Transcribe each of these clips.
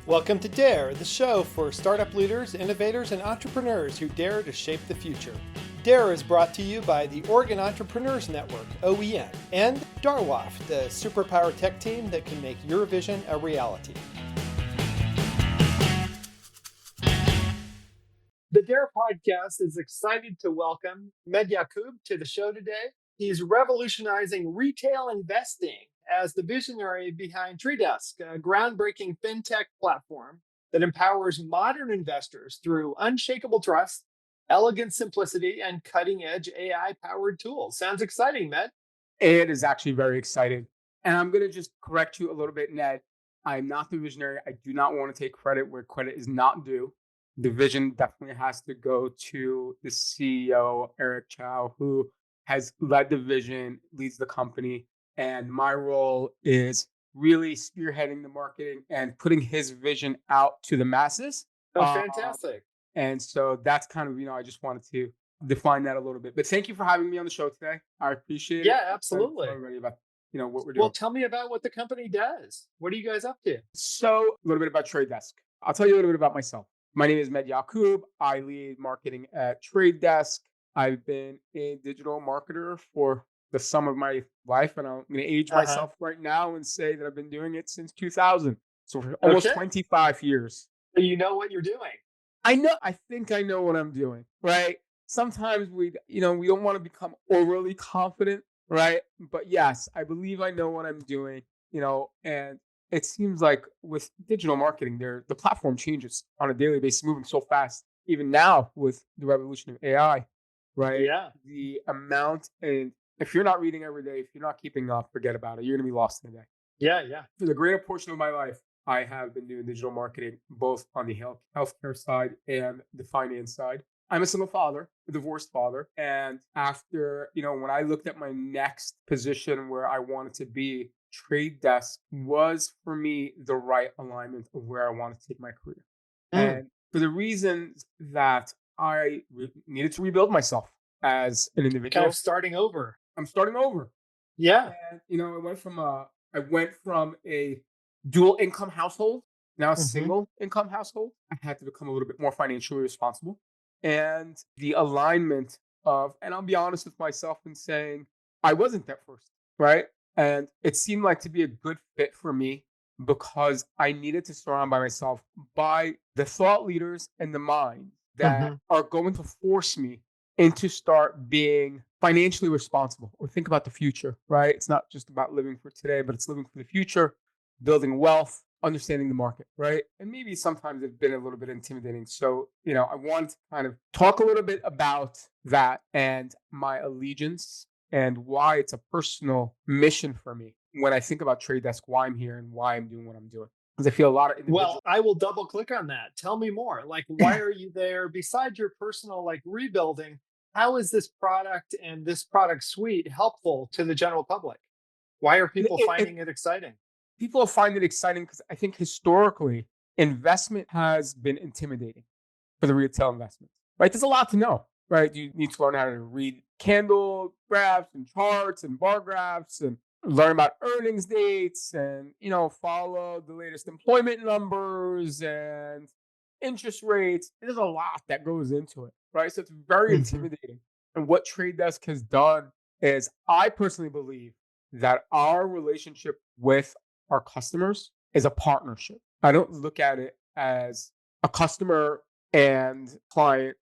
Welcome to Dare, the show for startup leaders, innovators, and entrepreneurs who dare to shape the future. Dare is brought to you by the Oregon Entrepreneurs Network, OEN, and Darwaft, the superpower tech team that can make your vision a reality. The Dare podcast is excited to welcome Yacoub to the show today. He's revolutionizing retail investing as the visionary behind TraDesk, a groundbreaking fintech platform that empowers modern investors through unshakable trust, elegant simplicity, and cutting edge AI powered tools. Sounds exciting, Med. It is actually very exciting. And I'm going to just correct you a little bit, Ned. I'm not the visionary. I do not want to take credit where credit is not due. The vision definitely has to go to the CEO, Eric Chow, who has led the vision, leads the company. And my role is really spearheading the marketing and putting his vision out to the masses. Oh, Uh, fantastic. and so that's kind of, I just wanted to define that a little bit. But thank you for having me on the show today. I appreciate it. Yeah, Excited to tell absolutely. everybody about, what we're Well, doing. tell me about what the company does. What are you guys up to? So a little bit about TradeDesk. I'll tell you a little bit about myself. My name is Yacoub. I lead marketing at TradeDesk. I've been a digital marketer for the sum of my life, and I'm going to age Uh-huh. myself right now and say that I've been doing it since 2000. So for almost Okay. 25 years. So you know what you're doing. I think I know what I'm doing, right? Sometimes we don't want to become overly confident, right? But yes, I believe I know what I'm doing, and it seems like with digital marketing, the platform changes on a daily basis, moving so fast. Even now with the revolution of AI, right? Yeah. The amount, and if you're not reading every day, if you're not keeping up, forget about it. You're gonna be lost in a day. Yeah. Yeah. For the greater portion of my life, I have been doing digital marketing both on the healthcare side and the finance side. I'm a single father, a divorced father. And after, when I looked at my next position where I wanted to be, Trade Desk was for me the right alignment of where I wanted to take my career. Mm. And for the reasons that needed to rebuild myself as an Kind of individual, starting over. I'm starting over. Yeah. And I went from a dual income household, now a Hmm. single income household. I had to become a little bit more financially responsible. And the alignment and I'll be honest with myself in saying I wasn't at first, right? And it seemed like to be a good fit for me because I needed to surround by myself by the thought leaders and the mind that Hmm. are going to force me into start being financially responsible or think about the future, right? It's not just about living for today, but it's living for the future, building wealth, understanding the market, right? And maybe sometimes it's been a little bit intimidating. So, I want to kind of talk a little bit about that and my allegiance and why it's a personal mission for me when I think about Trade Desk, why I'm here and why I'm doing what I'm doing. Because I feel a lot of Well, individuals. I will double click on that. Tell me more. Like, why are you there? Besides your personal rebuilding, how is this product and this product suite helpful to the general public? Why are people finding it exciting? People find it exciting because I think historically investment has been intimidating for the retail investments, right? There's a lot to know, right? You need to learn how to read candle graphs and charts and bar graphs and learn about earnings dates and, follow the latest employment numbers and interest rates. There's a lot that goes into it, right? So it's very Hmm. intimidating. And what Trade Desk has done is I personally believe that our relationship with our customers is a partnership. I don't look at it as a customer and client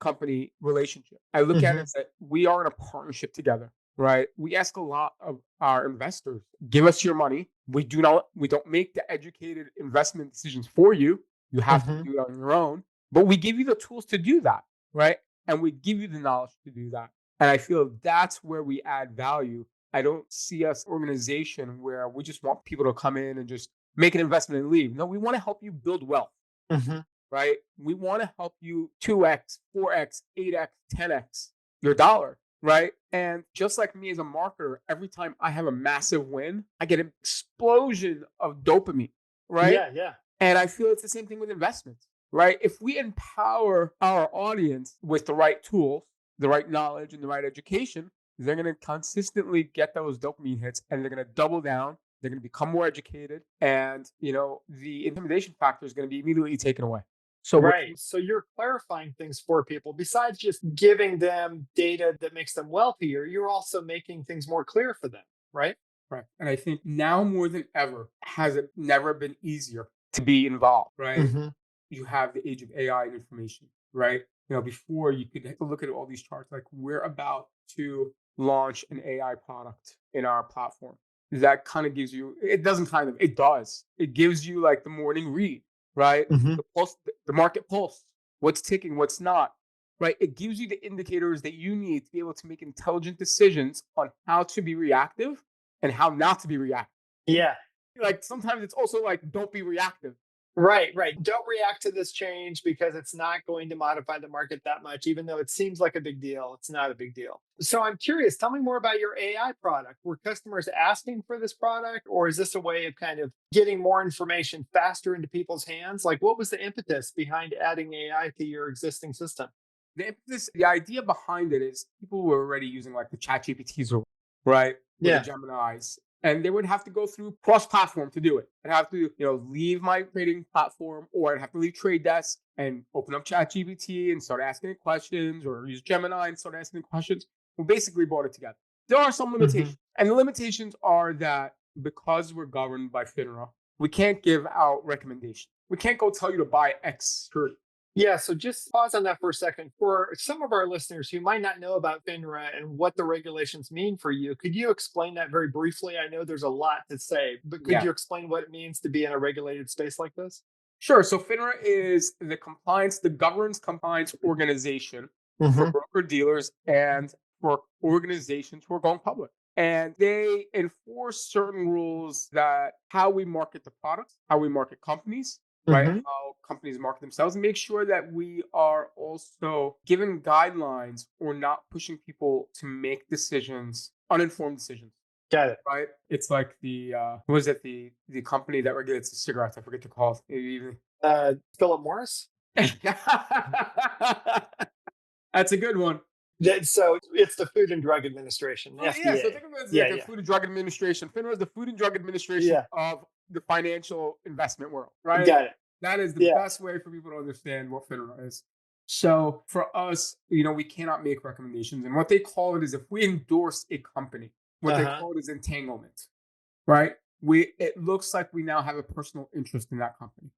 company relationship. I look at it Hmm. as that we are in a partnership together, right? We ask a lot of our investors, give us your money. We don't make the educated investment decisions for you. You have to Hmm. do it on your own, but we give you the tools to do that, right? And we give you the knowledge to do that. And I feel that's where we add value. I don't see us organization where we just want people to come in and just make an investment and leave. No, we want to help you build wealth, Hmm. right? We want to help you 2x, 4x, 8x, 10x your dollar, right? And just like me as a marketer, every time I have a massive win, I get an explosion of dopamine, right? Yeah, yeah. And I feel it's the same thing with investments, right? If we empower our audience with the right tools, the right knowledge, and the right education, they're going to consistently get those dopamine hits and they're going to double down They're going to become more educated, and the intimidation factor is going to be immediately taken away. So what? Right. So you're clarifying things for people. Besides just giving them data that makes them wealthier, you're also making things more clear for them, right? Right. And I think now more than ever has it never been easier to be involved, right? Hmm. You have the age of AI and information, right? Before you could look at all these charts, like we're about to launch an AI product in our platform. That kind of gives you, it doesn't kind of, it does. It gives you like the morning read, right? Hmm. The pulse, the market pulse, what's ticking, what's not, right? It gives you the indicators that you need to be able to make intelligent decisions on how to be reactive and how not to be reactive. Yeah. Like sometimes it's also like, don't be reactive. Right, right. Don't react to this change because it's not going to modify the market that much, even though it seems like a big deal. It's not a big deal. So I'm curious, tell me more about your AI product. Were customers asking for this product, or is this a way of kind of getting more information faster into people's hands? Like, what was the impetus behind adding AI to your existing system? The idea behind it is people were already using like the chat GPTs, right? Or the Yeah. Geminis. And they would have to go through cross-platform to do it. I'd have to, leave my trading platform, or I'd have to leave TraDesk and open up Chat GPT and start asking it questions, or use Gemini and start asking it questions. We basically brought it together. There are some Hmm. limitations. And the limitations are that because we're governed by FINRA, we can't give out recommendations. We can't go tell you to buy X security. Yeah, so just pause on that for a second. For some of our listeners who might not know about FINRA and what the regulations mean for you, could you explain that very briefly? I know there's a lot to say, but could Yeah. you explain what it means to be in a regulated space like this? Sure. So FINRA is the governance compliance organization for Hmm. broker dealers and for organizations who are going public. And they enforce certain rules that how we market the products, how we market companies, right? Hmm. How companies market themselves, and make sure that we are also giving guidelines or not pushing people to make decisions, uninformed decisions. Got it. Right? It's like the what is it? The company that regulates the cigarettes. I forget to call it. Even Philip Morris? That's a good one. So it's the Food and Drug Administration, Oh, yeah, so FDA. think of it as Yeah, like a yeah, Food and Drug Administration. FINRA is the Food and Drug Administration yeah. of the financial investment world, right? Got it. That is the Yeah. best way for people to understand what FINRA is. So for us, we cannot make recommendations. And what they call it is if we endorse a company, what Uh they huh. call it is entanglement, right? It looks like we now have a personal interest in that company,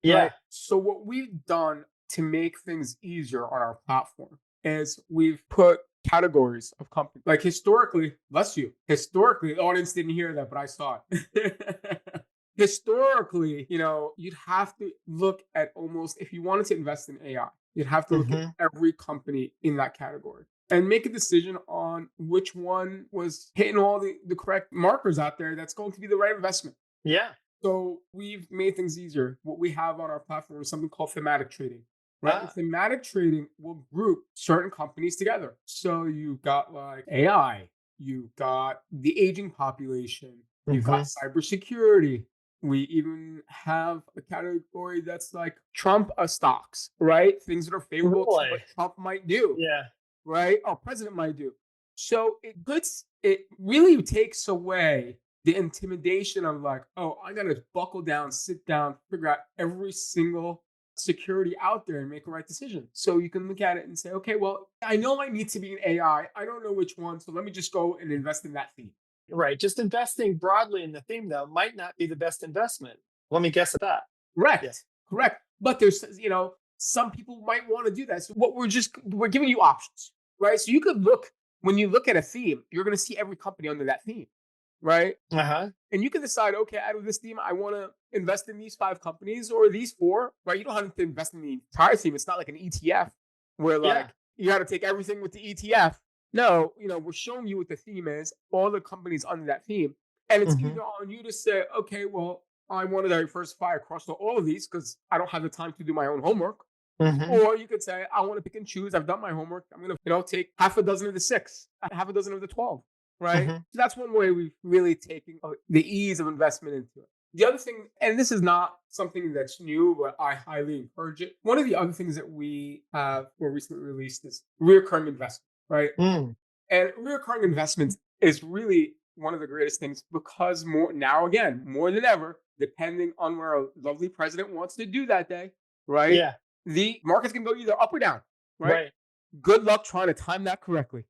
Yeah. right? So what we've done to make things easier on our platform is we've put categories of companies. Like historically, bless you, historically, the audience didn't hear that, but I saw it. Historically, you'd have to look at almost, if you wanted to invest in AI, you'd have to look at Hmm. every company in that category and make a decision on which one was hitting all the correct markers out there that's going to be the right investment. Yeah. So we've made things easier. What we have on our platform is something called thematic trading, right? And Ah. thematic trading will group certain companies together. So you've got like AI, you've got the aging population, you've got Hmm. cybersecurity. We even have a category that's like Trump stocks, right? Things that are favorable to what Really? Trump might do, Yeah. right? Our president might do. So it really takes away the intimidation of like, oh, I gotta buckle down, sit down, figure out every single security out there and make a right decision. So you can look at it and say, okay, well, I know I need to be an AI. I don't know which one, so let me just go and invest in that theme. Right. Just investing broadly in the theme, though, might not be the best investment. Let me guess at that. Yeah. Correct, correct. But there's, some people might want to do that. So what we're giving you options, right? So you could look when you look at a theme, you're going to see every company under that theme, right? Uh huh. And you can decide, okay, out of this theme, I want to invest in these 5 companies or these 4, right? You don't have to invest in the entire theme. It's not like an ETF where Yeah. like you got to take everything with the ETF. No, we're showing you what the theme is, all the companies under that theme. And it's Hmm. either on you to say, okay, well, I want to diversify across all of these because I don't have the time to do my own homework. Hmm. Or you could say, I want to pick and choose. I've done my homework. I'm going to, take half a dozen of the 6, half a dozen of the 12, right? Hmm. So that's one way we've really taken the ease of investment into it. The other thing, and this is not something that's new, but I highly encourage it. One of the other things that we have more recently released is recurring investment, right? Mm. And recurring investments is really one of the greatest things because more now again, more than ever, depending on where a lovely president wants to do that day, right? Yeah. The markets can go either up or down, right? Right. Good luck trying to time that correctly.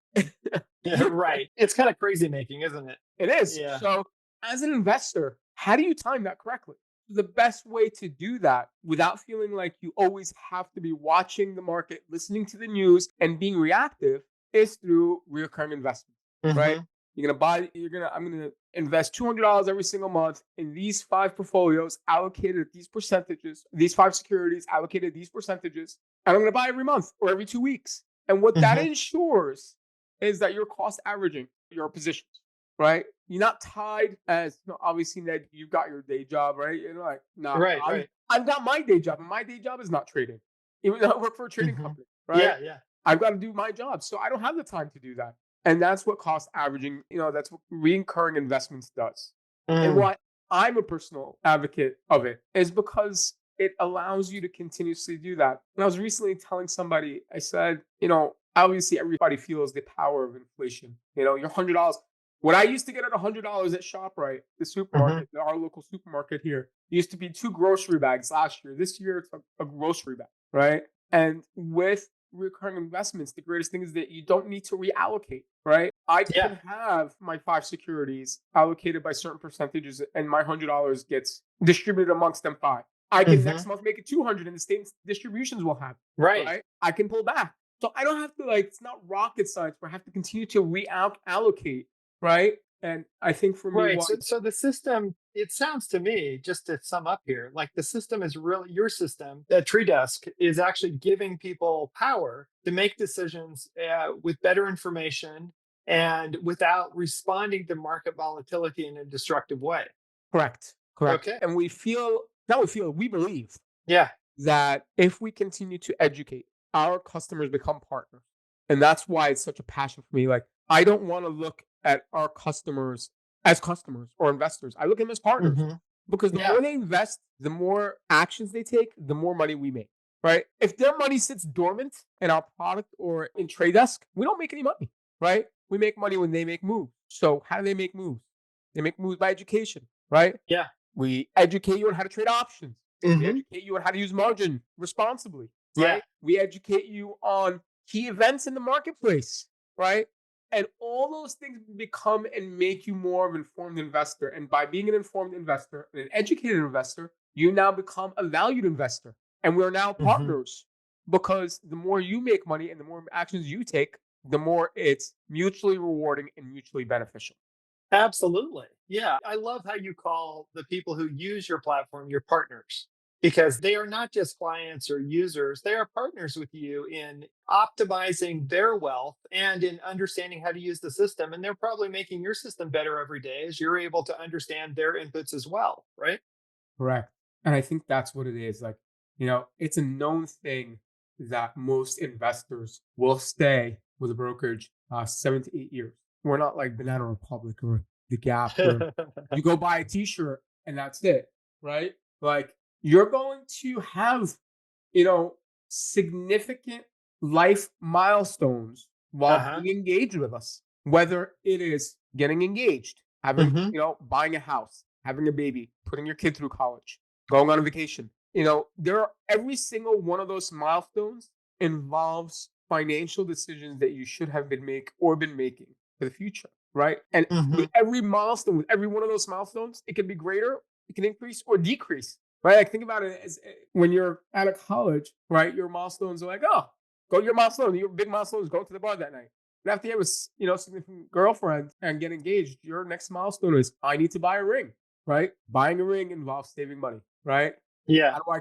Yeah. Right. It's kind of crazy making, isn't it? It is. Yeah. So, as an investor, how do you time that correctly? The best way to do that without feeling like you always have to be watching the market, listening to the news, and being reactive is through recurring investment, right? Hmm. I'm gonna invest $200 every single month in these five portfolios allocated at these percentages, these five securities allocated at these percentages, and I'm gonna buy every month or every 2 weeks. And what that Hmm. ensures is that you're cost averaging your positions, right? You're not tied as obviously Ned, you've got your day job, right? You're like, nah, Right. I've Right. I've got my day job, and my day job is not trading. Even though I work for a trading Hmm. company, right? Yeah. Yeah. I've got to do my job. So I don't have the time to do that. And that's what cost averaging, that's what recurring investments does. And Mm. why I'm a personal advocate of it is because it allows you to continuously do that. And I was recently telling somebody, I said, obviously everybody feels the power of inflation. Your $100. What I used to get at $100 at ShopRite, the Hmm. supermarket, our local supermarket here, used to be two grocery bags last year. This year, it's a grocery bag, right? And with recurring investments, the greatest thing is that you don't need to reallocate, right? I Yeah. can have my five securities allocated by certain percentages, and my $100 gets distributed amongst them five. I can Hmm. next month make it 200, and the same distributions will happen, Right. right? I can pull back. So I don't have to it's not rocket science, but I have to continue to reallocate, right? And I think for me, Right. why So the system, it sounds to me, just to sum up here, like the system is really your system, that TreeDesk is actually giving people power to make decisions with better information and without responding to market volatility in a destructive way. correct, correct. Okay. And we believe Yeah. that if we continue to educate, our customers become partners. And that's why it's such a passion for me. Like, I don't want to look at our customers as customers or investors. I look at them as partners Hmm. because the Yeah. more they invest, the more actions they take, the more money we make, right? If their money sits dormant in our product or in TradeDesk, we don't make any money, right? We make money when they make moves. So, how do they make moves? They make moves by education, right? Yeah. We educate you on how to trade options. We Hmm. educate you on how to use margin responsibly, Yeah. right? We educate you on key events in the marketplace, right? And all those things become and make you more of an informed investor. And by being an informed investor and an educated investor, you now become a valued investor. And we're now Hmm. partners because the more you make money and the more actions you take, the more it's mutually rewarding and mutually beneficial. Absolutely. Yeah. I love how you call the people who use your platform your partners because they are not just clients or users, they are partners with you in optimizing their wealth and in understanding how to use the system. And they're probably making your system better every day as you're able to understand their inputs as well. Right. Correct. And I think that's what it is. Like, it's a known thing that most investors will stay with a brokerage 7 to 8 years. We're not like Banana Republic or the Gap where you go buy a t-shirt and that's it, right? Like you're going to have, you know, significant life milestones Uh while huh. being engaged with us, whether it is getting engaged, having, Hmm. buying a house, having a baby, putting your kid through college, going on a vacation. Every single one of those milestones involves financial decisions that you should have been making for the future, right? And Hmm. with every milestone, with every one of those milestones, it can be greater, it can increase or decrease, right? Like think about it as when you're out of college, right? Your milestones are like, oh, go to your milestone. Your big milestone is going to the bar that night. And after you have a significant girlfriend and get engaged, your next milestone is I need to buy a ring, right? Buying a ring involves saving money, right? Yeah. How do I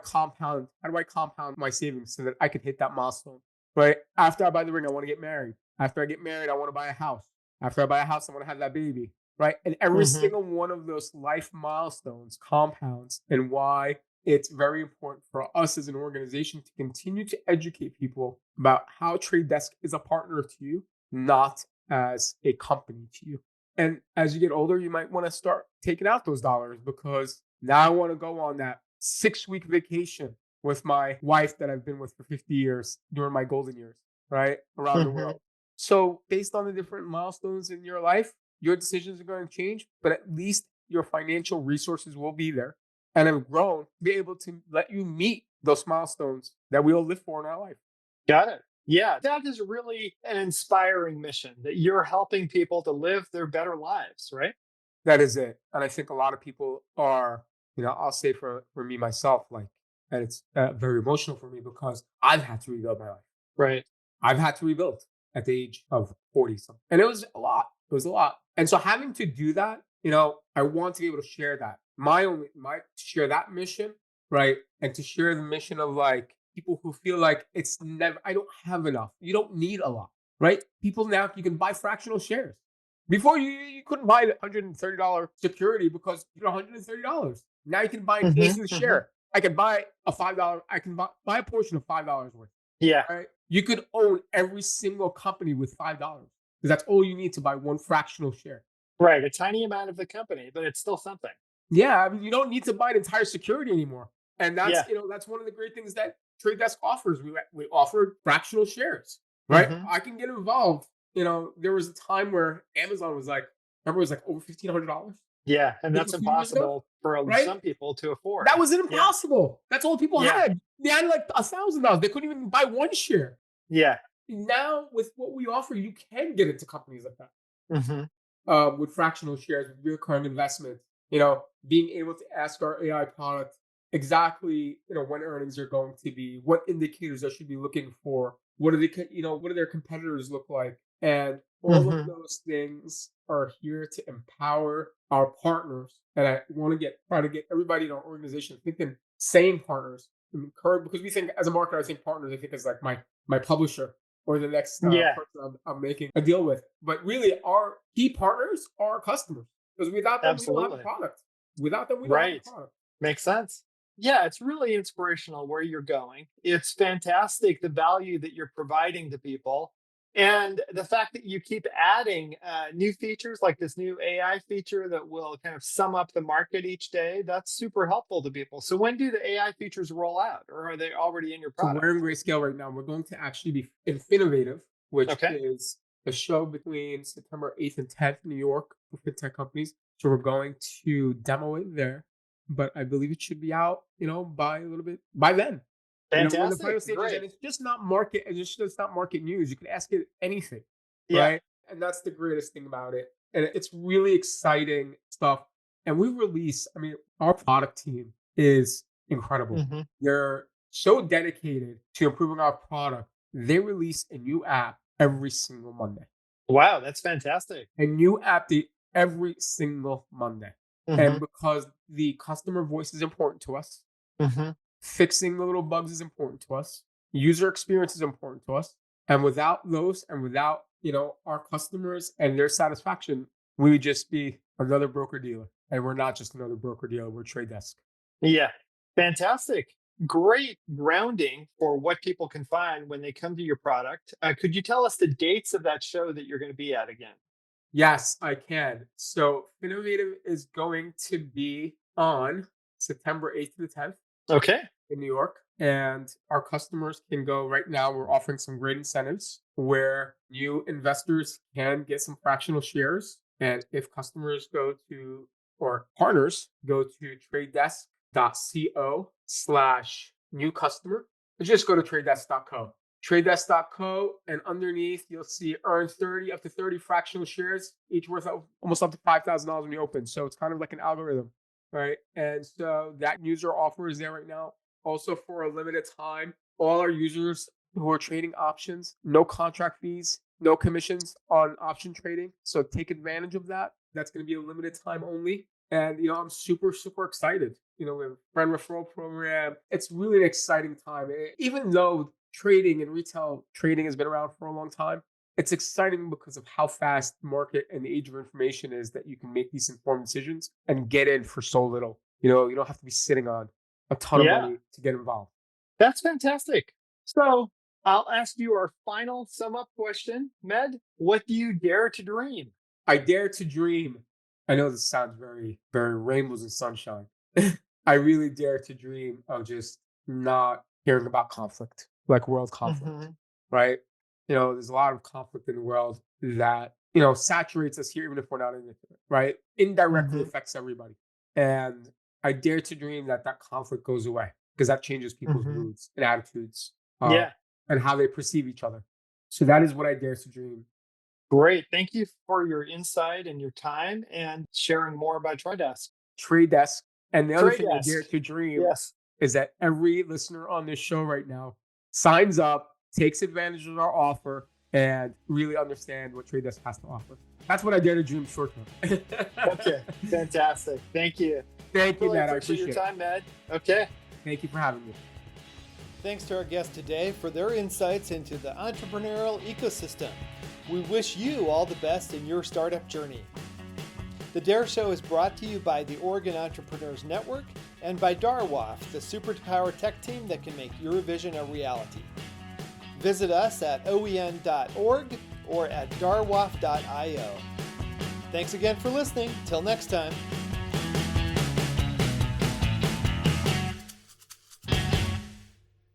compound my savings so that I can hit that milestone? Right? After I buy the ring, I want to get married. After I get married, I want to buy a house. After I buy a house, I want to have that baby. Right? And every Hmm. single one of those life milestones compounds and why it's very important for us as an organization to continue to educate people about how Trade Desk is a partner to you, not as a company to you. And as you get older, you might want to start taking out those dollars because now I want to go on that 6 week vacation with my wife that I've been with for 50 years during my golden years, right? Around the Hmm. world. So, based on the different milestones in your life, your decisions are going to change, but at least your financial resources will be there and have grown to be able to let you meet those milestones that we all live for in our life. Got it. Yeah, that is really an inspiring mission that you're helping people to live their better lives, right? That is it. And I think a lot of people are, I'll say for me myself, like, and it's very emotional for me because I've had to rebuild my life. Right. I've had to rebuild at the age of 40 something. And it was a lot. It was a lot. And so having to do that, I want to be able to share that. My share that mission, right? And to share the mission of like people who feel like it's never I don't have enough. You don't need a lot, right? People now you can buy fractional shares. Before you couldn't buy the $130 security because $130. Now you can buy an eighth Hmm. of the Hmm. share. I can buy a $5. I can buy a portion of $5 worth. Yeah. Right? You could own every single company with $5 because that's all you need to buy one fractional share. Right. A tiny amount of the company, but it's still something. Yeah, I mean, you don't need to buy an entire security anymore, and that's Yeah. that's one of the great things that TradeDesk offers. We offer fractional shares, right? Hmm. I can get involved. There was a time where Amazon was like, remember, it was like over $1,500 Yeah. And just that's a few years ago, impossible for right? some people to afford. That was Yeah. impossible. That's all people Yeah. had. They had like $1,000. They couldn't even buy one share. Yeah. Now with what we offer, you can get into companies like that Hmm. with fractional shares, with recurring investment. Being able to ask our AI product exactly when earnings are going to be, what indicators I should be looking for, what do their competitors look like, and all of Hmm. those things are here to empower our partners. And I want to try to get everybody in our organization thinking same partners, encourage because we think as a marketer, I think partners, I think is like my publisher or the next Yeah. person I'm making a deal with. But really, our key partners are our customers because without them, we don't have a Absolutely. product. Without them, we don't have a Right. product. Makes sense. Yeah, it's really inspirational where you're going. It's fantastic the value that you're providing to people. And the fact that you keep adding new features like this new AI feature that will kind of sum up the market each day, that's super helpful to people. So, when do the AI features roll out, or are they already in your So we're product? in Grayscale right now. We're going to actually be in Finnovative, which Okay, is a show between September 8th and 10th in New York for fintech companies. So we're going to demo it there, but I believe it should be out, by a little bit by then. We're in the fantastic. final stages, and Great. it's not market news. You can ask it anything, Yeah. right? And that's the greatest thing about it. And it's really exciting stuff. And I mean, our product team is incredible. Hmm. They're so dedicated to improving our product. They release a new app every single Monday. Wow, that's fantastic. A new every single Monday. Hmm. And because the customer voice is important to us, Hmm. fixing the little bugs is important to us. User experience is important to us. And without those and without, our customers and their satisfaction, we would just be another broker dealer. And we're not just another broker dealer, we're Trade Desk. Yeah, fantastic. Great grounding for what people can find when they come to your product. Could you tell us the dates of that show that you're going to be at again? Yes, I can. So Innovative is going to be on September 8th to the 10th Okay, in New York. And our customers can go right now. We're offering some great incentives where new investors can get some fractional shares. And if customers go to, or partners go to tradedesk.co/new customer, just go to tradedesk.co. TradeDesk.co, and underneath you'll see earn 30 up to 30 fractional shares, each worth almost up to $5,000 when you open. So it's kind of like an algorithm, right? And so that user offer is there right now. Also, for a limited time, all our users who are trading options, no contract fees, no commissions on option trading. So take advantage of that. That's going to be a limited time only. And I'm super, super excited. We have a friend referral program. It's really an exciting time. Even though trading and retail trading has been around for a long time, it's exciting because of how fast the market and the age of information is that you can make these informed decisions and get in for so little. You don't have to be sitting on a ton of yeah, money to get involved. that's fantastic. So I'll ask you our final sum up question, Med. What do you dare to dream? I dare to dream. I know this sounds very, very rainbows and sunshine. I really dare to dream of just not hearing about conflict, like world conflict, Hmm. right? There's a lot of conflict in the world that saturates us here, even if we're not in it, right? Indirectly Hmm. affects everybody. And I dare to dream that that conflict goes away because that changes people's Hmm. moods and attitudes, uh, Yeah. and how they perceive each other. So that is what I dare to dream. Great. Thank you for your insight and your time and sharing more about TraDesk. TraDesk. And the other thing I dare TraDesk. to dream Yes. is that every listener on this show right now signs up, takes advantage of our offer, and really understand what TradeDesk has to offer. That's what I dare to dream short term. Okay. Fantastic. Thank you. Thank you, Really Matt. I appreciate your appreciate it. time, Med. Okay. Thank you for having me. Thanks to our guests today for their insights into the entrepreneurial ecosystem. We wish you all the best in your startup journey. The Dare Show is brought to you by the Oregon Entrepreneurs Network and by Darwaf, the superpower tech team that can make your vision a reality. Visit us at oen.org or at darwaf.io. Thanks again for listening. Till next time.